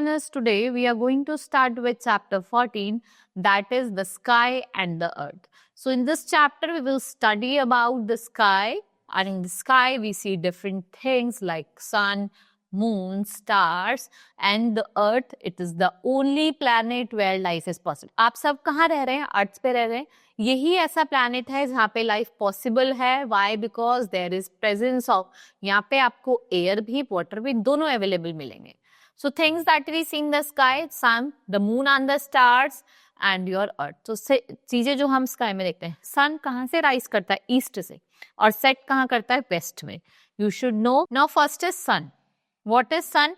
learners, today we are going to start with chapter 14, that is the sky and the earth. So in this chapter we will study about the sky, and in the sky we see different things like sun, moon, stars, and the earth. It is the only planet where life is possible. आप सब कहाँ रह रहे हैं? अर्थ पे रह रहे हैं. यही ऐसा प्लैनेट है जहाँ पे लाइफ पॉसिबल है. Why? Because there is presence of, यहाँ पे आपको एयर भी वाटर भी दोनों अवेलेबल मिलेंगे. So things that we see in the sky, sun, the moon and the stars and your earth. तो चीजें जो हम स्काई में देखते हैं, सन कहाँ से राइज करता है? ईस्ट से. और सेट कहाँ करता है? वेस्ट में. You should know. Now first is sun. What is sun?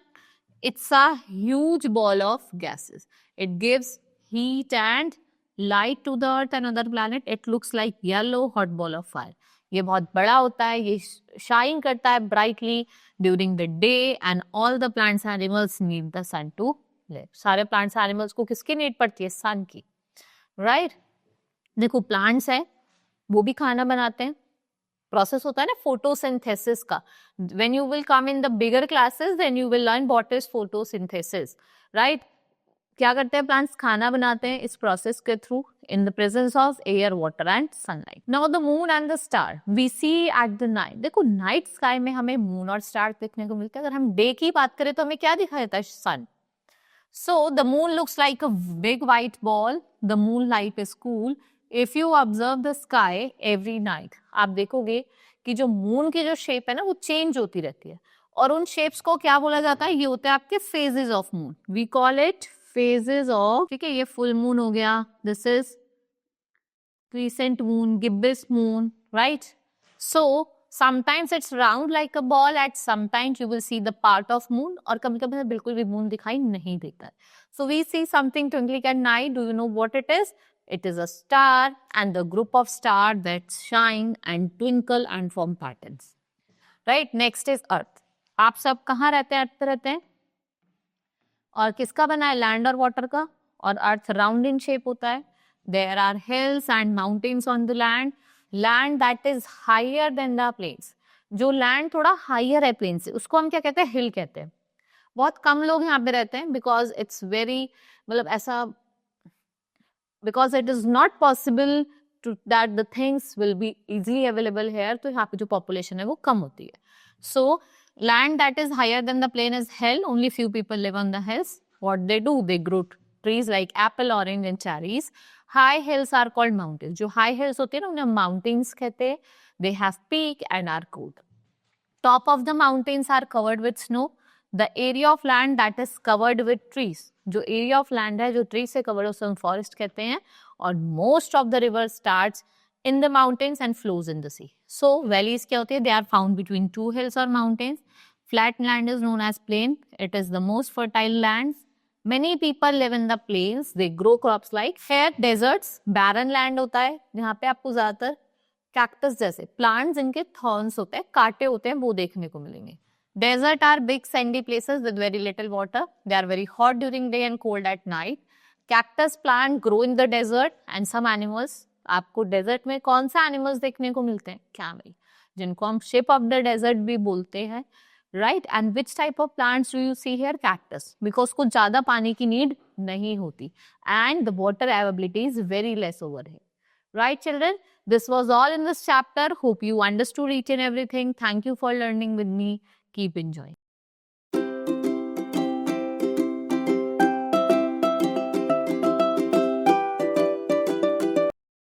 It's a huge ball of gases. It gives heat and light to the earth and other planet. It looks like yellow hot ball of fire. ये बहुत बड़ा होता है, ये shine करता है brightly during the day and all the plants and animals need the sun to live. सारे plants and animals को किसकी नीड पड़ती है? sun की. Right? देखो plants है, वो भी खाना बनाते हैं. प्रोसेस होता है ना फोटोसिंथेसिस का. When you will come in the bigger classes then you will learn what is photosynthesis. Right? क्या करते हैं प्लांट्स? खाना बनाते हैं इस प्रोसेस के through in the presence of air, water and sunlight. Now the moon and the star we see at the night. देखो night sky में हमें मून और स्टार देखने को मिलते हैं. अगर हम डे की बात करें तो हमें क्या दिखाई देता है? Sun. So the moon looks like a big white ball. The moon light is cool. If you observe the sky every night, आप देखोगे कि जो मून की जो शेप है ना वो चेंज होती रहती है. और उन शेप्स को क्या बोला जाता है? ये होते हैं आपके phases of moon. We call it phases of. ठीक है, ये फुल मून हो गया. This is crescent moon, gibbous moon. Right? So sometimes it's round like a ball, at sometimes you will see the part of moon, और कभी कभी बिल्कुल भी मून दिखाई नहीं देता है. So we see something twinkling at night. Do you know what it is? It is a star and the group of stars that shine and twinkle and form patterns. Right? Next is earth. आप सब कहाँ रहते हैं? अर्थ पे रहते हैं. और किसका बना है? लैंड और वाटर का. और अर्थ राउंड इन शेप होता है. There are hills and mountains on the land. Land that is higher than the plains. जो लैंड थोड़ा हाइयर है प्लेन से, उसको हम क्या कहते हैं? हिल कहते हैं. बहुत कम लोग यहाँ पे रहते हैं बिकॉज इट्स वेरी, मतलब ऐसा, because it is not possible to that the things will be easily available here, तो यहाँ पे जो population है वो कम होती है. So land that is higher than the plain is hill. Only few people live on the hills. What they do? They grow trees like apple, orange and cherries. High hills are called mountains. जो high hills होते हैं ना उन्हें mountains कहते हैं. They have peak and are cold. Top of the mountains are covered with snow. The area of land that is covered with trees. जो area of land है जो ट्री से कवर्ड है उसे हम फॉरेस्ट कहते हैं. और most of the river starts in the mountains and flows in the sea. So valleys क्या होती है? They are found between two hills और mountains. Flat land is known as plain. It is the most fertile land. Many people live in the plains. They grow crops like hair. Deserts barren land होता है जहाँ पे आपको ज्यादातर cactus जैसे plants जिनके thorns होते हैं, कांटे होते हैं, वो देखने को मिलेंगे. Desert are big sandy places with very little water. They are very hot during day and cold at night. Cactus plant grow in the desert and some animals. आपको desert में कौन सा animals देखने को मिलते हैं? Camel, जिनको हम ship of the desert भी बोलते हैं. Right? And which type of plants do you see here? Cactus. Because को ज़्यादा पानी की need नहीं होती. And the water availability is very less over here. Right, children? This was all in this chapter. Hope you understood each and everything. Thank you for learning with me. Keep enjoying.